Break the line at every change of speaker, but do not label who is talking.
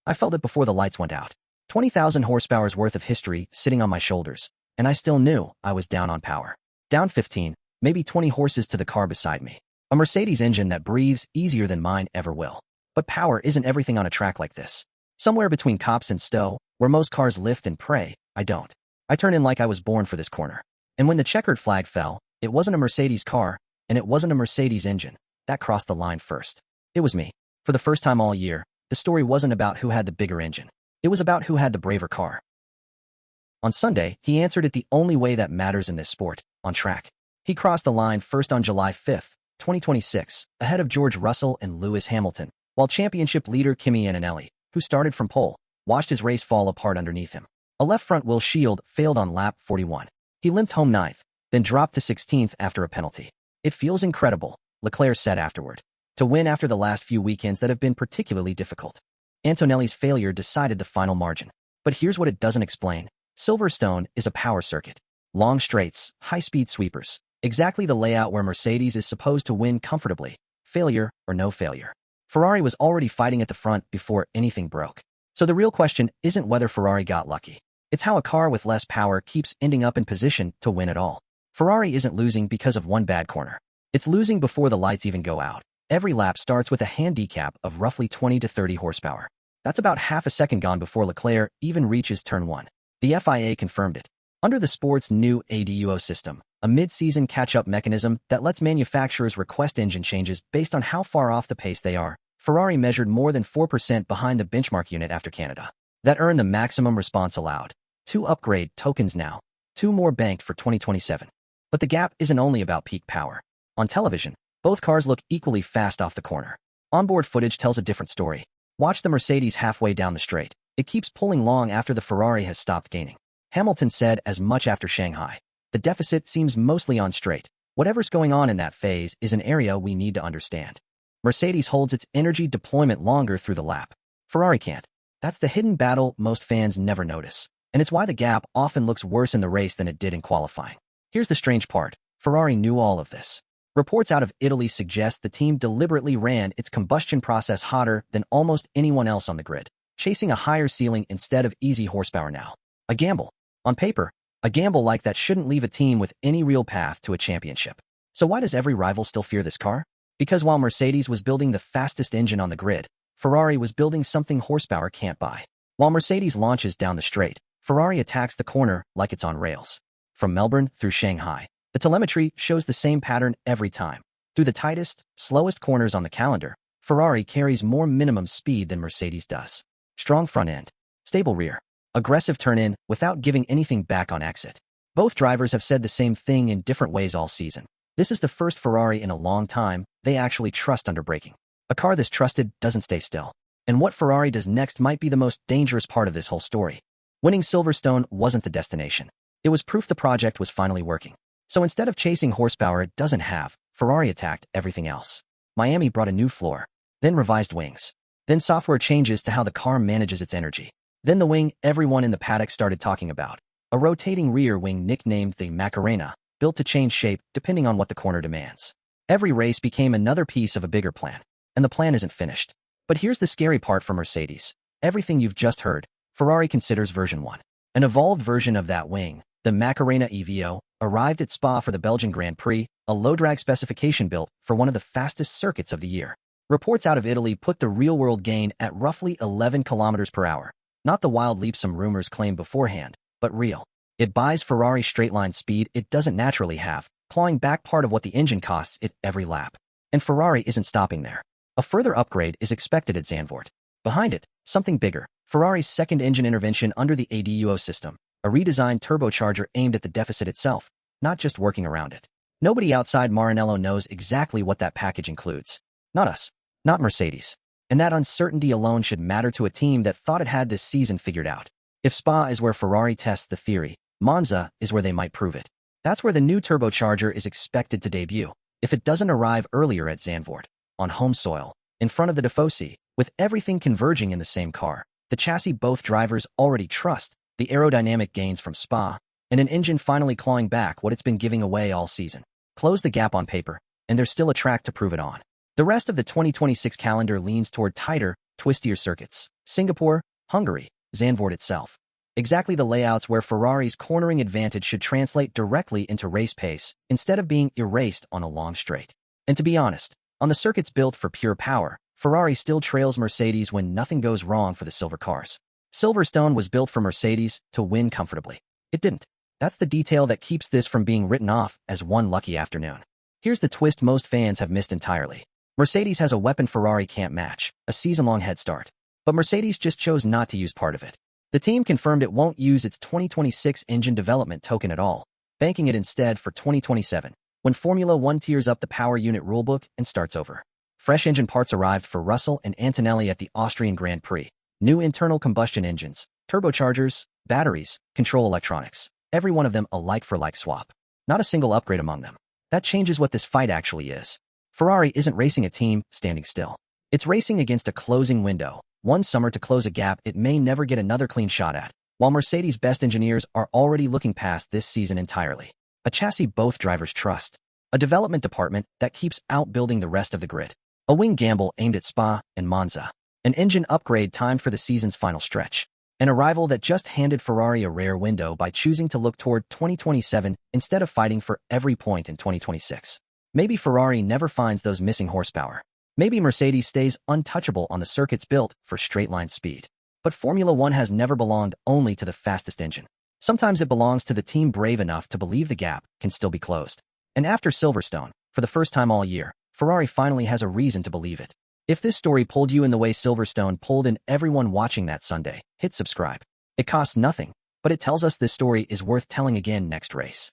I felt it before the lights went out. 20,000 horsepower's worth of history sitting on my shoulders, and I still knew I was down on power. Down 15, maybe 20 horses to the car beside me. A Mercedes engine that breathes easier than mine ever will. But power isn't everything on a track like this. Somewhere between Cops and Stowe, where most cars lift and pray, I don't. I turn in like I was born for this corner. And when the checkered flag fell, it wasn't a Mercedes car, and it wasn't a Mercedes engine. That crossed the line first. It was me. For the first time all year, the story wasn't about who had the bigger engine. It was about who had the braver car. On Sunday, he answered it the only way that matters in this sport, on track. He crossed the line first on July 5, 2026, ahead of George Russell and Lewis Hamilton, while championship leader Kimi Antonelli, who started from pole, watched his race fall apart underneath him. A left front wheel shield failed on lap 41. He limped home 9th, then dropped to 16th after a penalty. It feels incredible, Leclerc said afterward, to win after the last few weekends that have been particularly difficult. Antonelli's failure decided the final margin. But here's what it doesn't explain. Silverstone is a power circuit. Long straights, high-speed sweepers. Exactly the layout where Mercedes is supposed to win comfortably. Failure or no failure. Ferrari was already fighting at the front before anything broke. So the real question isn't whether Ferrari got lucky. It's how a car with less power keeps ending up in position to win it all. Ferrari isn't losing because of one bad corner. It's losing before the lights even go out. Every lap starts with a handicap of roughly 20 to 30 horsepower. That's about half a second gone before Leclerc even reaches turn 1. The FIA confirmed it. Under the sport's new ADUO system, a mid-season catch-up mechanism that lets manufacturers request engine changes based on how far off the pace they are, Ferrari measured more than 4% behind the benchmark unit after Canada. That earned the maximum response allowed. 2 upgrade tokens now. 2 more banked for 2027. But the gap isn't only about peak power. On television, both cars look equally fast off the corner. Onboard footage tells a different story. Watch the Mercedes halfway down the straight. It keeps pulling long after the Ferrari has stopped gaining. Hamilton said as much after Shanghai. The deficit seems mostly on straight. Whatever's going on in that phase is an area we need to understand. Mercedes holds its energy deployment longer through the lap. Ferrari can't. That's the hidden battle most fans never notice. And it's why the gap often looks worse in the race than it did in qualifying. Here's the strange part. Ferrari knew all of this. Reports out of Italy suggest the team deliberately ran its combustion process hotter than almost anyone else on the grid, chasing a higher ceiling instead of easy horsepower now. A gamble. On paper, a gamble like that shouldn't leave a team with any real path to a championship. So why does every rival still fear this car? Because while Mercedes was building the fastest engine on the grid, Ferrari was building something horsepower can't buy. While Mercedes launches down the straight, Ferrari attacks the corner like it's on rails. From Melbourne through Shanghai, the telemetry shows the same pattern every time. Through the tightest, slowest corners on the calendar, Ferrari carries more minimum speed than Mercedes does. Strong front end, stable rear, aggressive turn-in without giving anything back on exit. Both drivers have said the same thing in different ways all season. This is the first Ferrari in a long time they actually trust under braking. A car this trusted doesn't stay still. And what Ferrari does next might be the most dangerous part of this whole story. Winning Silverstone wasn't the destination. It was proof the project was finally working. So instead of chasing horsepower it doesn't have, Ferrari attacked everything else. Miami brought a new floor, then revised wings, then software changes to how the car manages its energy. Then the wing everyone in the paddock started talking about, a rotating rear wing nicknamed the Macarena, built to change shape depending on what the corner demands. Every race became another piece of a bigger plan, and the plan isn't finished. But here's the scary part for Mercedes. Everything you've just heard, Ferrari considers version 1. An evolved version of that wing, the Macarena EVO, arrived at Spa for the Belgian Grand Prix, a low-drag specification built for one of the fastest circuits of the year. Reports out of Italy put the real-world gain at roughly 11 kilometers per hour. Not the wild leap some rumors claimed beforehand, but real. It buys Ferrari straight-line speed it doesn't naturally have, clawing back part of what the engine costs it every lap. And Ferrari isn't stopping there. A further upgrade is expected at Zandvoort. Behind it, something bigger. Ferrari's second engine intervention under the ADUO system, a redesigned turbocharger aimed at the deficit itself, not just working around it. Nobody outside Maranello knows exactly what that package includes. Not us. Not Mercedes. And that uncertainty alone should matter to a team that thought it had this season figured out. If Spa is where Ferrari tests the theory, Monza is where they might prove it. That's where the new turbocharger is expected to debut. If it doesn't arrive earlier at Zandvoort, on home soil, in front of the Tifosi, with everything converging in the same car, the chassis both drivers already trust, the aerodynamic gains from Spa, and an engine finally clawing back what it's been giving away all season. Close the gap on paper, and there's still a track to prove it on. The rest of the 2026 calendar leans toward tighter, twistier circuits. Singapore, Hungary, Zandvoort itself. Exactly the layouts where Ferrari's cornering advantage should translate directly into race pace instead of being erased on a long straight. And to be honest, on the circuits built for pure power, Ferrari still trails Mercedes when nothing goes wrong for the silver cars. Silverstone was built for Mercedes to win comfortably. It didn't. That's the detail that keeps this from being written off as one lucky afternoon. Here's the twist most fans have missed entirely. Mercedes has a weapon Ferrari can't match, a season-long head start. But Mercedes just chose not to use part of it. The team confirmed it won't use its 2026 engine development token at all, banking it instead for 2027, when Formula One tears up the power unit rulebook and starts over. Fresh engine parts arrived for Russell and Antonelli at the Austrian Grand Prix. New internal combustion engines, turbochargers, batteries, control electronics. Every one of them a like-for-like swap. Not a single upgrade among them. That changes what this fight actually is. Ferrari isn't racing a team standing still. It's racing against a closing window, one summer to close a gap it may never get another clean shot at, while Mercedes' best engineers are already looking past this season entirely. A chassis both drivers trust. A development department that keeps outbuilding the rest of the grid. A wing gamble aimed at Spa and Monza. An engine upgrade timed for the season's final stretch. An arrival that just handed Ferrari a rare window by choosing to look toward 2027 instead of fighting for every point in 2026. Maybe Ferrari never finds those missing horsepower. Maybe Mercedes stays untouchable on the circuits built for straight-line speed. But Formula One has never belonged only to the fastest engine. Sometimes it belongs to the team brave enough to believe the gap can still be closed. And after Silverstone, for the first time all year, Ferrari finally has a reason to believe it. If this story pulled you in the way Silverstone pulled in everyone watching that Sunday, hit subscribe. It costs nothing, but it tells us this story is worth telling again next race.